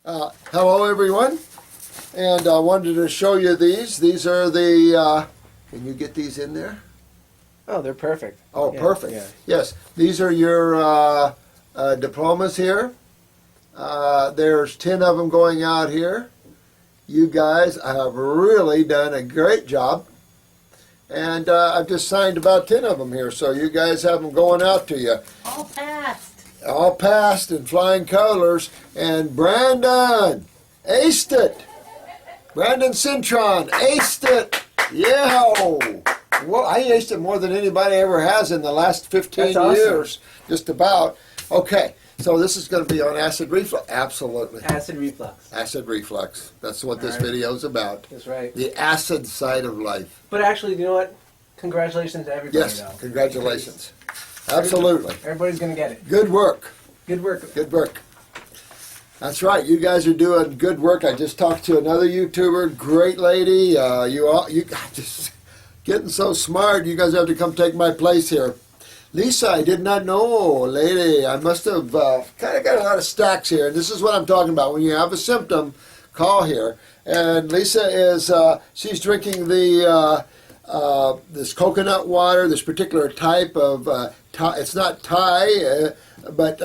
Hello everyone, and I wanted to show you these. These are the, can you get these in there? Oh, they're perfect. Oh, Yeah, perfect. yeah. Yes, these are your diplomas here. There's 10 of them going out here. You guys have really done a great job. And I've just signed about 10 of them here, so you guys have them going out to you. All passed. All passed in flying colors. And Brandon aced it. Brandon Cintron aced it. Yeah. Well, I aced it more than anybody ever has in the last 15 That's awesome. years. Just about. Okay, so this is going to be on acid reflux. Absolutely. Acid reflux. Acid reflux. That's what this All right. video is about. That's right. The acid side of life. But actually, you know what? Congratulations to everybody, Yes, though. congratulations. Absolutely. Everybody's going to get it. Good work. Good work. Good work. That's right. You guys are doing good work. I just talked to another YouTuber, great lady. You just getting so smart. You guys have to come take my place here. Lisa, I did not know, lady. I must have kind of got a lot of stacks here. And this is what I'm talking about. When you have a symptom, call here. And Lisa is she's drinking the this coconut water, this particular type of it's not Thai, but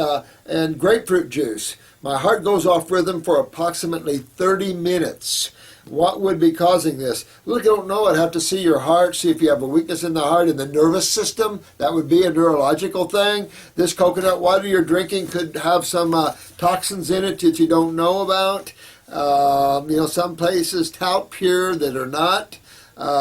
and grapefruit juice. My heart goes off rhythm for approximately 30 minutes. What would be causing this? Look, I don't know. I'd have to see your heart, see if you have a weakness in the heart and the nervous system. That would be a neurological thing. This coconut water you're drinking could have some toxins in it that you don't know about. Some places tout pure that are not.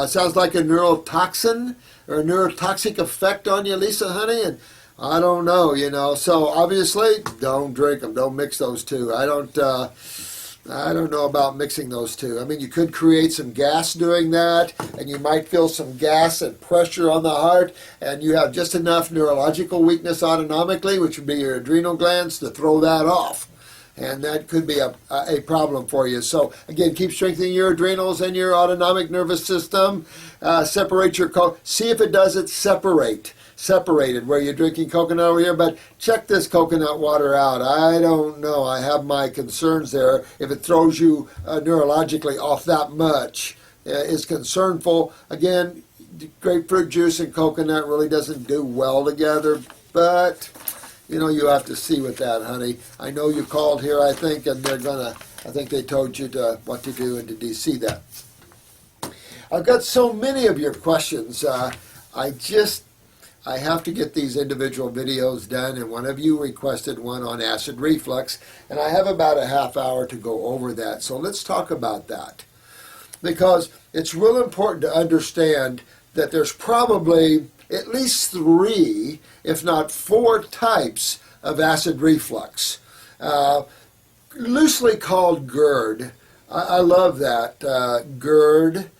Sounds like a neurotoxin or a neurotoxic effect on you, Lisa, honey, and I don't know, So obviously, don't drink them. Don't mix those two. I don't know about mixing those two. I mean, you could create some gas doing that, and you might feel some gas and pressure on the heart, and you have just enough neurological weakness autonomically, which would be your adrenal glands, to throw that off. And that could be a problem for you. So, again, keep strengthening your adrenals and your autonomic nervous system. Separate your see if it does it separated, where you're drinking coconut over here, but check this coconut water out. I don't know. I have my concerns there. If it throws you neurologically off that much, is concernful. Again, grapefruit juice and coconut really doesn't do well together, but you have to see with that, honey. I know you called here, I think, and I think they told you what to do and to see that. I've got so many of your questions. I have to get these individual videos done, and one of you requested one on acid reflux, and I have about a half hour to go over that. So let's talk about that, because it's real important to understand that there's probably at least 3, if not 4 types of acid reflux, loosely called GERD. I love that, GERD.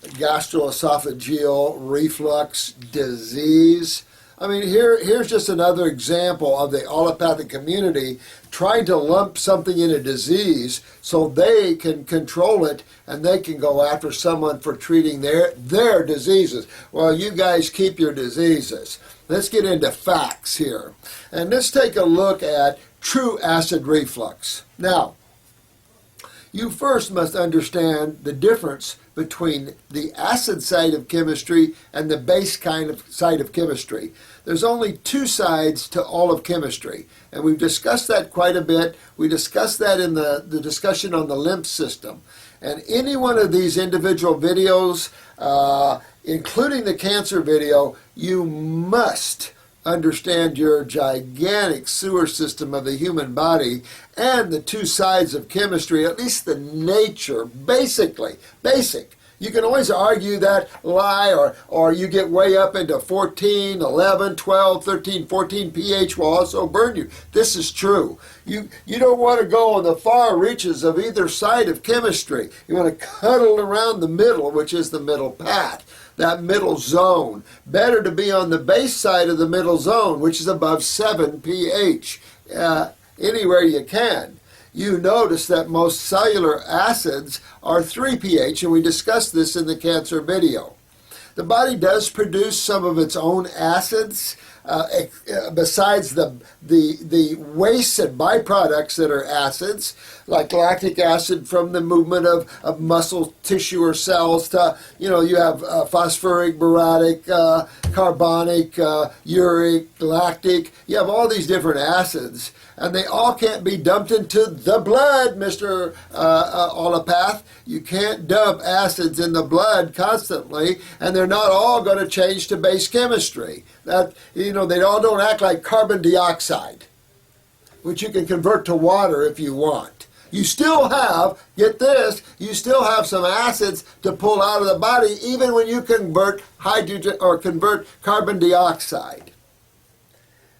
Gastroesophageal reflux disease. I mean, here's just another example of the allopathic community trying to lump something in a disease so they can control it and they can go after someone for treating their diseases. Well, you guys keep your diseases. Let's get into facts here. And let's take a look at true acid reflux. Now, you first must understand the difference between the acid side of chemistry and the base kind of side of chemistry. There's only 2 sides to all of chemistry, and we've discussed that quite a bit. We discussed that in the discussion on the lymph system. And any one of these individual videos, including the cancer video, you must understand your gigantic sewer system of the human body and the 2 sides of chemistry, at least the nature, basic. You can always argue that lie, or you get way up into 14, 11, 12, 13, 14 pH will also burn you. This is true. You don't want to go on the far reaches of either side of chemistry. You want to cuddle around the middle, which is the middle path. That middle zone. Better to be on the base side of the middle zone, which is above 7 pH, anywhere you can. You notice that most cellular acids are 3 pH, and we discussed this in the cancer video. The body does produce some of its own acids, besides the waste and byproducts that are acids, like lactic acid from the movement of muscle tissue or cells to, you have phosphoric, boratic, carbonic, uric, lactic. You have all these different acids, and they all can't be dumped into the blood, Mr. Allopath. You can't dump acids in the blood constantly, and they're not all going to change to base chemistry. They all don't act like carbon dioxide, which you can convert to water if you want. You still have, get this, you still have some acids to pull out of the body even when you convert hydrogen or convert carbon dioxide.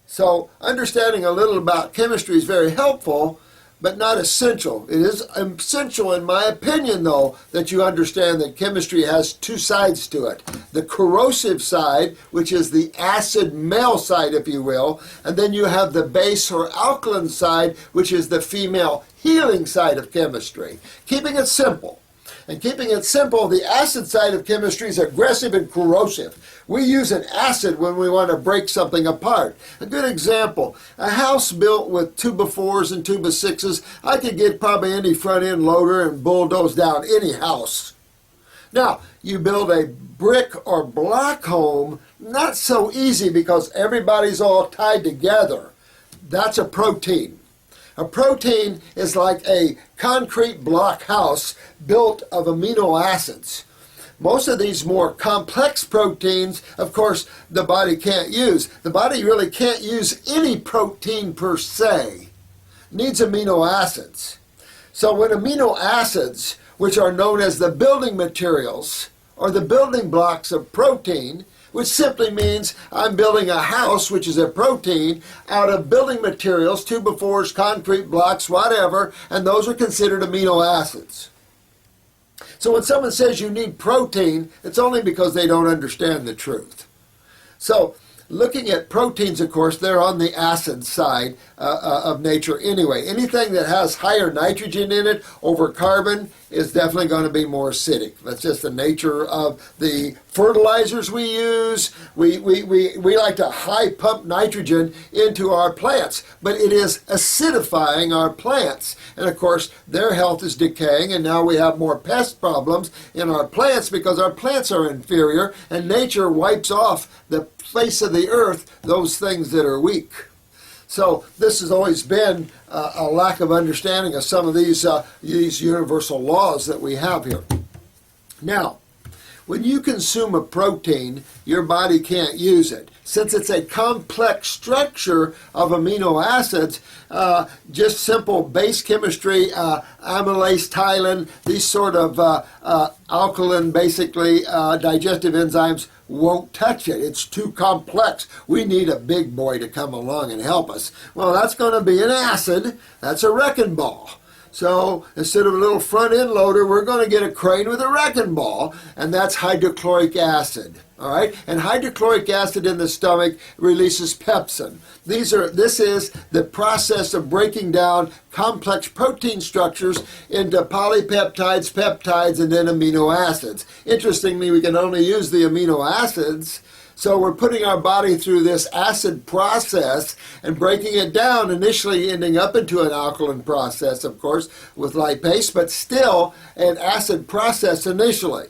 So understanding a little about chemistry is very helpful, but not essential. It is essential, in my opinion, though, that you understand that chemistry has two sides to it. The corrosive side, which is the acid male side, if you will, and then you have the base or alkaline side, which is the female healing side of chemistry. Keeping it simple. And keeping it simple, the acid side of chemistry is aggressive and corrosive. We use an acid when we want to break something apart. A good example, a house built with 2x4s and 2x6s, I could get probably any front end loader and bulldoze down any house. Now, you build a brick or block home, not so easy because everybody's all tied together. That's a protein. A protein is like a concrete block house built of amino acids. Most of these more complex proteins, of course, the body can't use. The body really can't use any protein per se. It needs amino acids. So when amino acids, which are known as the building materials or the building blocks of protein, which simply means I'm building a house, which is a protein, out of building materials, 2x4s, concrete blocks, whatever, and those are considered amino acids. So when someone says you need protein, it's only because they don't understand the truth. So looking at proteins, of course, they're on the acid side of nature anyway. Anything that has higher nitrogen in it over carbon is definitely going to be more acidic. That's just the nature of the fertilizers we use. We like to high pump nitrogen into our plants, but it is acidifying our plants. And of course, their health is decaying, and now we have more pest problems in our plants because our plants are inferior, and nature wipes off the face of the earth those things that are weak. So this has always been a lack of understanding of some of these universal laws that we have here. Now, when you consume a protein, your body can't use it. Since it's a complex structure of amino acids, just simple base chemistry, amylase, tylen, these sort of alkaline, basically, digestive enzymes won't touch it. It's too complex. We need a big boy to come along and help us. Well, that's going to be an acid. That's a wrecking ball. So instead of a little front end loader, we're going to get a crane with a wrecking ball, and that's hydrochloric acid. All right, and hydrochloric acid in the stomach releases pepsin. This is the process of breaking down complex protein structures into polypeptides, peptides, and then amino acids. Interestingly, we can only use the amino acids. So we're putting our body through this acid process and breaking it down, initially ending up into an alkaline process, of course, with lipase, but still an acid process initially.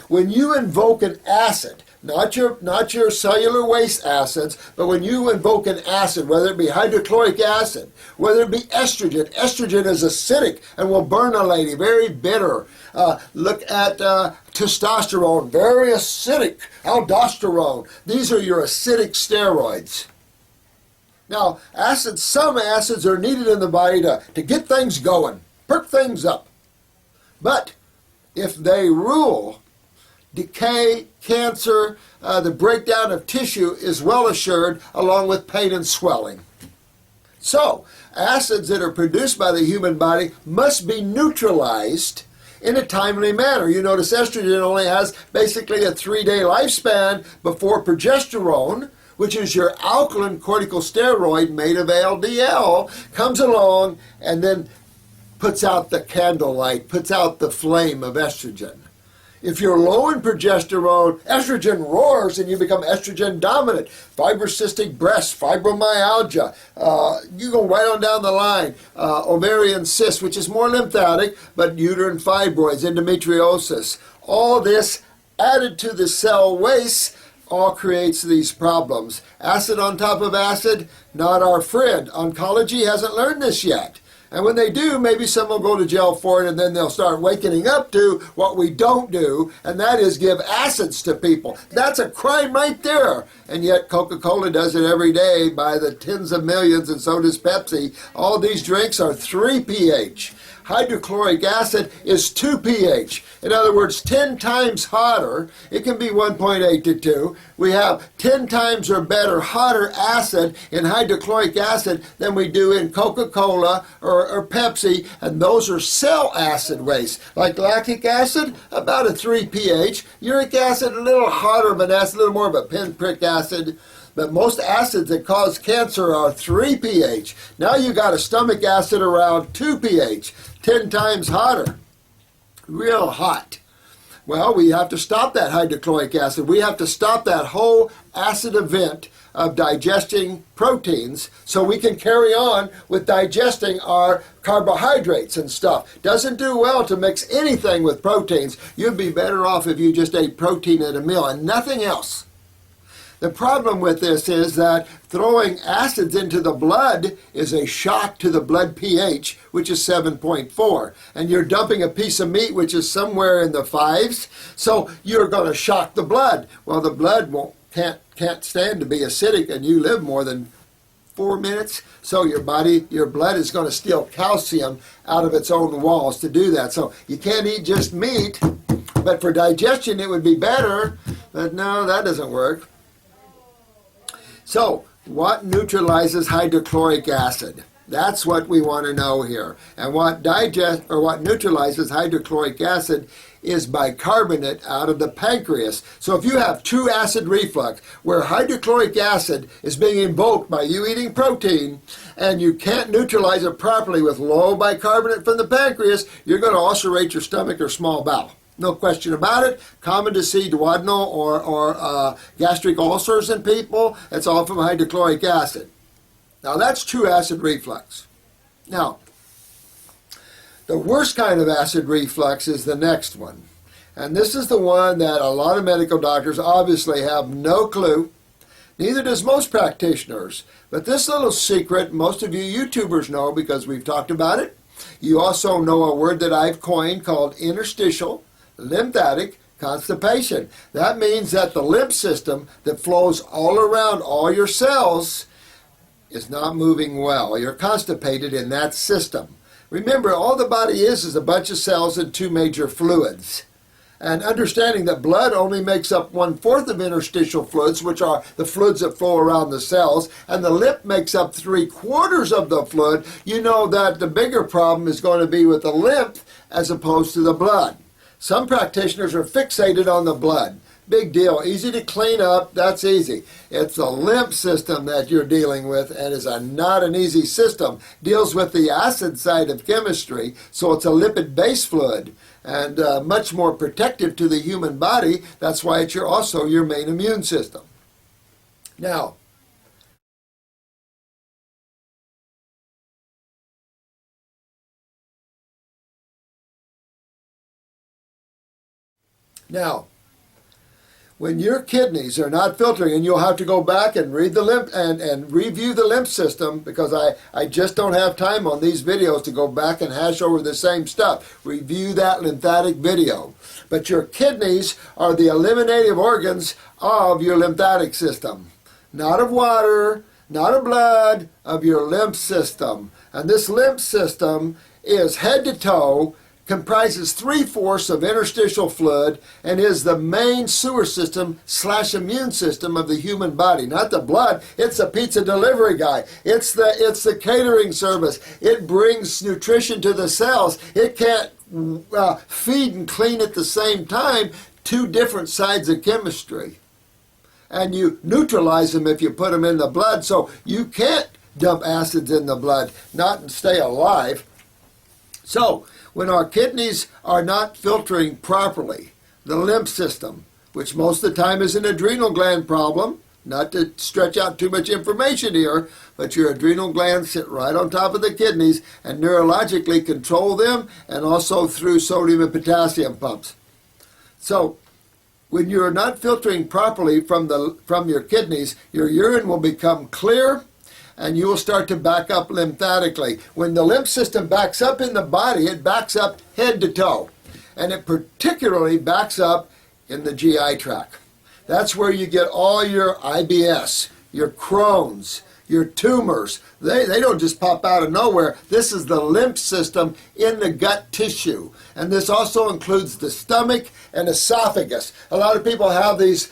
When you invoke an acid, not your cellular waste acids, but when you invoke an acid, whether it be hydrochloric acid, whether it be estrogen. Estrogen is acidic and will burn a lady, very bitter. Look at testosterone, very acidic. Aldosterone. These are your acidic steroids. Now, some acids are needed in the body to get things going, perk things up. But if they rule, decay, cancer, the breakdown of tissue is well assured, along with pain and swelling. So, acids that are produced by the human body must be neutralized in a timely manner. You notice estrogen only has basically a 3-day lifespan before progesterone, which is your alkaline corticosteroid made of LDL, comes along and then puts out the candlelight, puts out the flame of estrogen. If you're low in progesterone, estrogen roars and you become estrogen dominant. Fibrocystic breast, fibromyalgia, you go right on down the line. Ovarian cyst, which is more lymphatic, but uterine fibroids, endometriosis. All this added to the cell waste all creates these problems. Acid on top of acid, not our friend. Oncology hasn't learned this yet. And when they do, maybe some will go to jail for it, and then they'll start waking up to what we don't do, and that is give acids to people. That's a crime right there. And yet Coca-Cola does it every day by the tens of millions, and so does Pepsi. All these drinks are 3 pH. Hydrochloric acid is 2 pH. In other words, 10 times hotter. It can be 1.8 to 2. We have 10 times or better hotter acid in hydrochloric acid than we do in Coca-Cola or Pepsi, and those are cell acid waste. Like lactic acid, about a 3 pH. Uric acid, a little hotter of an acid, a little more of a pinprick acid. But most acids that cause cancer are 3 pH. Now you got a stomach acid around 2 pH, 10 times hotter. Real hot. Well, we have to stop that hydrochloric acid. We have to stop that whole acid event of digesting proteins so we can carry on with digesting our carbohydrates and stuff. Doesn't do well to mix anything with proteins. You'd be better off if you just ate protein at a meal and nothing else. The problem with this is that throwing acids into the blood is a shock to the blood pH, which is 7.4. And you're dumping a piece of meat which is somewhere in the 5s, so you're going to shock the blood. Well, the blood can't stand to be acidic, and you live more than 4 minutes, so your blood is going to steal calcium out of its own walls to do that. So you can't eat just meat, but for digestion it would be better, but no, that doesn't work. So, what neutralizes hydrochloric acid? That's what we want to know here. And what neutralizes hydrochloric acid is bicarbonate out of the pancreas. So if you have true acid reflux, where hydrochloric acid is being invoked by you eating protein, and you can't neutralize it properly with low bicarbonate from the pancreas, you're going to ulcerate your stomach or small bowel. No question about it. Common to see duodenal or gastric ulcers in people. It's all from hydrochloric acid. Now that's true acid reflux. Now, the worst kind of acid reflux is the next one. And this is the one that a lot of medical doctors obviously have no clue. Neither does most practitioners. But this little secret, most of you YouTubers know because we've talked about it. You also know a word that I've coined called interstitial lymphatic constipation. That means that the lymph system that flows all around all your cells is not moving well. You're constipated in that system. Remember, all the body is a bunch of cells and 2 major fluids. And understanding that blood only makes up 1/4 of interstitial fluids, which are the fluids that flow around the cells, and the lymph makes up 3/4 of the fluid, you know that the bigger problem is going to be with the lymph as opposed to the blood. Some practitioners are fixated on the blood. Big deal. Easy to clean up. That's easy. It's the lymph system that you're dealing with, and is not an easy system. Deals with the acid side of chemistry, so it's a lipid-based fluid and much more protective to the human body. That's why it's also your main immune system. Now, when your kidneys are not filtering, and you'll have to go back and read the lymph and review the lymph system, because I just don't have time on these videos to go back and hash over the same stuff. Review that lymphatic video. But your kidneys are the eliminative organs of your lymphatic system. Not of water, not of blood, of your lymph system. And this lymph system is head to toe, comprises 3/4 of interstitial fluid, and is the main sewer system / immune system of the human body. Not the blood, it's the pizza delivery guy. It's the catering service. It brings nutrition to the cells. It can't feed and clean at the same time. 2 different sides of chemistry. And you neutralize them if you put them in the blood, so you can't dump acids in the blood, not stay alive. So, when our kidneys are not filtering properly, the lymph system, which most of the time is an adrenal gland problem. Not to stretch out too much information here, but your adrenal glands sit right on top of the kidneys and neurologically control them, and also through sodium and potassium pumps. So when you're not filtering properly from your kidneys, your urine will become clear and you will start to back up lymphatically. When the lymph system backs up in the body, it backs up head to toe, and it particularly backs up in the GI tract. That's where you get all your IBS, your Crohn's, your tumors. They don't just pop out of nowhere. This is the lymph system in the gut tissue. And this also includes the stomach and esophagus. A lot of people have these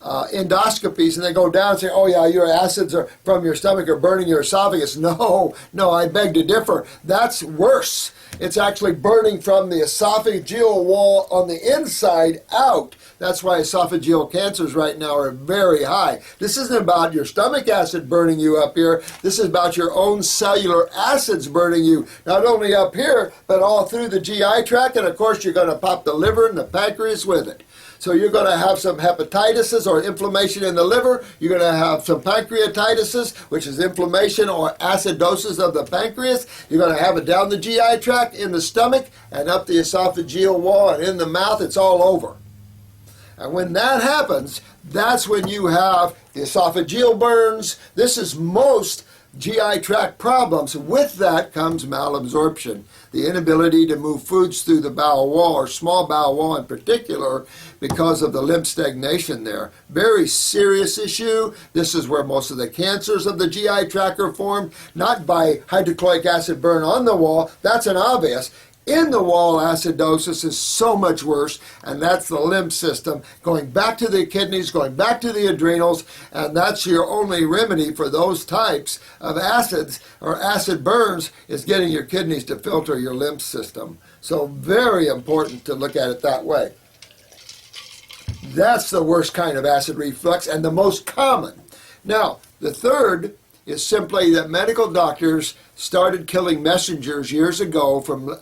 endoscopies and they go down and say, oh yeah, your acids are from your stomach are burning your esophagus. No, I beg to differ. That's worse. It's actually burning from the esophageal wall on the inside out. That's why esophageal cancers right now are very high. This isn't about your stomach acid burning you up here. This is about your own cellular acids burning you, not only up here, but all through the GI tract. And of course, you're going to pop the liver and the pancreas with it. So you're going to have some hepatitis or inflammation in the liver. You're going to have some pancreatitis, which is inflammation or acidosis of the pancreas. You're going to have it down the GI tract, in the stomach, and up the esophageal wall, and in the mouth. It's all over. And when that happens, that's when you have the esophageal burns. This is most GI tract problems. With that comes malabsorption, the inability to move foods through the bowel wall, or small bowel wall in particular, because of the lymph stagnation there. Very serious issue. This is where most of the cancers of the GI tract are formed, not by hydrochloric acid burn on the wall. That's an obvious. In the wall, acidosis is so much worse, and that's the lymph system going back to the kidneys, going back to the adrenals, and that's your only remedy for those types of acids or acid burns, is getting your kidneys to filter your lymph system. So very important to look at it that way. That's the worst kind of acid reflux and the most common. Now, the third is simply that medical doctors started killing messengers years ago from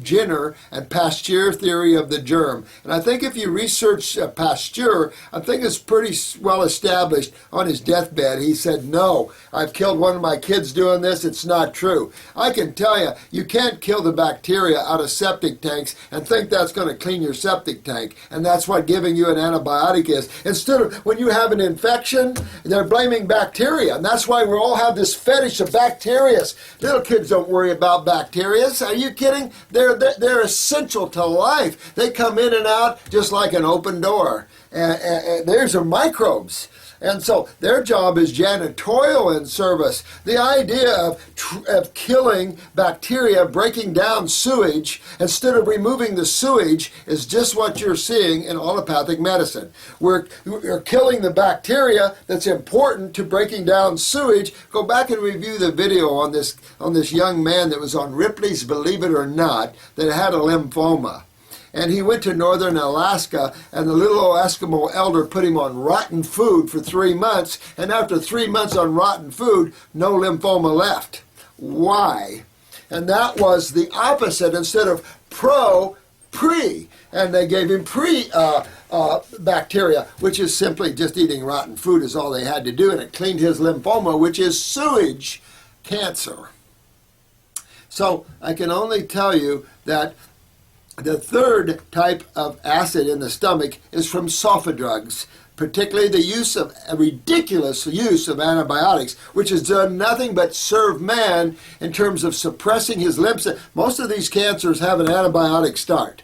Jenner and Pasteur theory of the germ. And I think if you research Pasteur, I think it's pretty well established. On his deathbed, he said, no, I've killed one of my kids doing this. It's not true. I can tell you, you can't kill the bacteria out of septic tanks and think that's going to clean your septic tank. And that's what giving you an antibiotic is. Instead of, when you have an infection, they're blaming bacteria. And that's why we all have this fetish of bacteria. Little kids don't worry about bacteria. Are you kidding? They're essential to life. They come in and out just like an open door. And there's are microbes. And so their job is janitorial in service. The idea of killing bacteria, breaking down sewage, instead of removing the sewage, is just what you're seeing in allopathic medicine. We're killing the bacteria that's important to breaking down sewage. Go back and review the video on this young man that was on Ripley's Believe It or Not that had a lymphoma. And he went to northern Alaska, and the little old Eskimo elder put him on rotten food for 3 months, and after 3 months on rotten food, no lymphoma left. Why? And that was the opposite. Instead of pre, and they gave him bacteria, which is simply just eating rotten food is all they had to do, and it cleaned his lymphoma, which is sewage cancer. So I can only tell you that the third type of acid in the stomach is from sulfa drugs, particularly the use of a ridiculous use of antibiotics, which has done nothing but serve man in terms of suppressing his lymph. Most of these cancers have an antibiotic start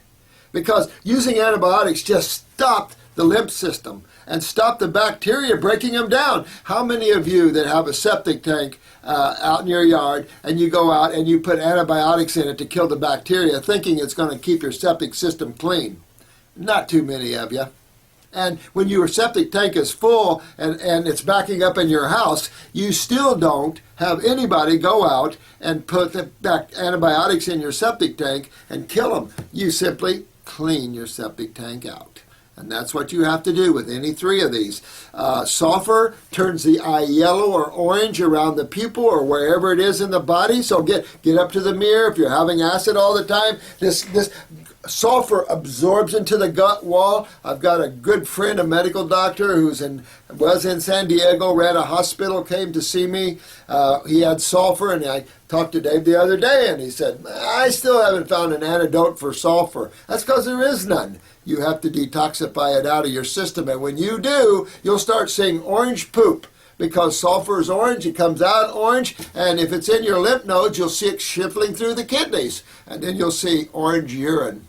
because using antibiotics just stopped the lymph system and stop the bacteria breaking them down. How many of you that have a septic tank out in your yard and you go out and you put antibiotics in it to kill the bacteria thinking it's going to keep your septic system clean? Not too many of you. And when your septic tank is full and it's backing up in your house, you still don't have anybody go out and put the antibiotics in your septic tank and kill them. You simply clean your septic tank out. And that's what you have to do with any three of these. Sulfur turns the eye yellow or orange around the pupil or wherever it is in the body. So get up to the mirror if you're having acid all the time. This sulfur absorbs into the gut wall. I've got a good friend, a medical doctor was in San Diego, ran a hospital, came to see me. He had sulfur, and I talked to Dave the other day, and he said, I still haven't found an antidote for sulfur. That's because there is none. You have to detoxify it out of your system, and when you do, you'll start seeing orange poop. Because sulfur is orange, it comes out orange, and if it's in your lymph nodes, you'll see it shifting through the kidneys, and then you'll see orange urine.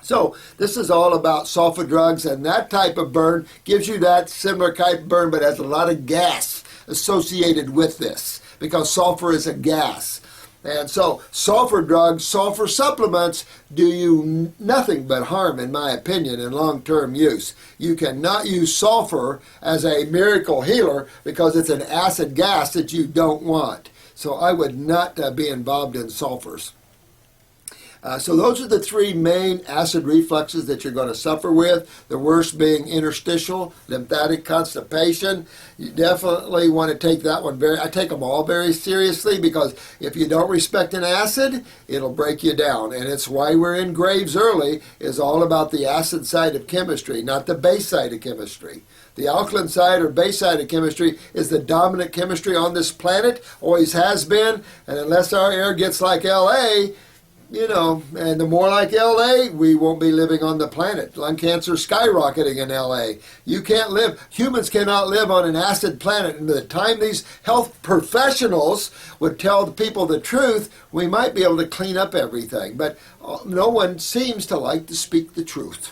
So this is all about sulfur drugs, and that type of burn gives you that similar type of burn, but has a lot of gas associated with this, because sulfur is a gas. And so sulfur drugs, sulfur supplements do you nothing but harm, in my opinion, in long-term use. You cannot use sulfur as a miracle healer because it's an acid gas that you don't want. So I would not be involved in sulfurs. So those are the three main acid refluxes that you're going to suffer with. The worst being interstitial, lymphatic constipation. You definitely want to take that one I take them all very seriously, because if you don't respect an acid, it'll break you down. And it's why we're in Graves early, is all about the acid side of chemistry, not the base side of chemistry. The alkaline side or base side of chemistry is the dominant chemistry on this planet, always has been, and unless our air gets like LA, and the more like LA, we won't be living on the planet. Lung cancer skyrocketing in LA. Humans cannot live on an acid planet. And by the time these health professionals would tell the people the truth, we might be able to clean up everything. But no one seems to like to speak the truth.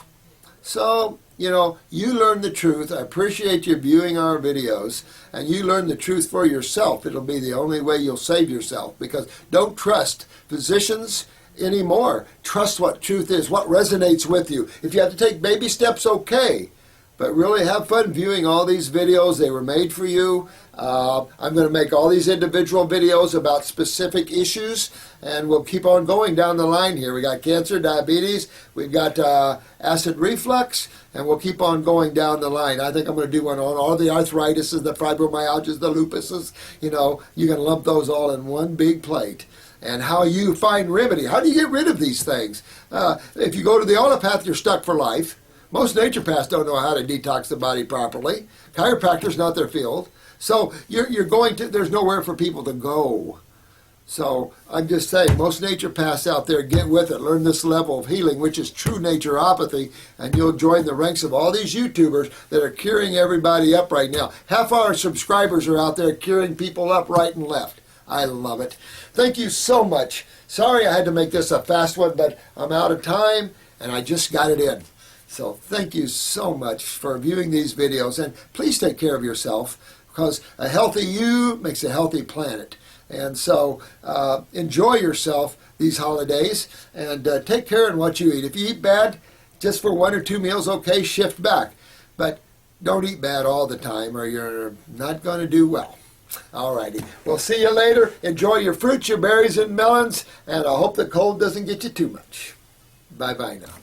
So, you learn the truth. I appreciate you viewing our videos, and you learn the truth for yourself. It'll be the only way you'll save yourself, because don't trust physicians anymore. Trust what truth is, what resonates with you. If you have to take baby steps, okay. But really have fun viewing all these videos. They were made for you. I'm going to make all these individual videos about specific issues, and we'll keep on going down the line here. We got cancer, diabetes, we've got acid reflux, and we'll keep on going down the line. I think I'm going to do one on all the arthritises, the fibromyalgias, the lupuses. You can lump those all in one big plate. And how you find remedy. How do you get rid of these things? If you go to the allopath, you're stuck for life. Most naturopaths don't know how to detox the body properly. Chiropractors, not their field. So there's nowhere for people to go. So I'm just saying, most naturopaths out there, get with it. Learn this level of healing, which is true naturopathy, and you'll join the ranks of all these YouTubers that are curing everybody up right now. Half our subscribers are out there curing people up right and left. I love it. Thank you so much. Sorry I had to make this a fast one, but I'm out of time, and I just got it in. So thank you so much for viewing these videos, and please take care of yourself, because a healthy you makes a healthy planet. And so enjoy yourself these holidays, and take care in what you eat. If you eat bad, just for 1 or 2 meals, okay, shift back. But don't eat bad all the time, or you're not going to do well. Alrighty, we'll see you later. Enjoy your fruits, your berries, and melons, and I hope the cold doesn't get you too much. Bye-bye now.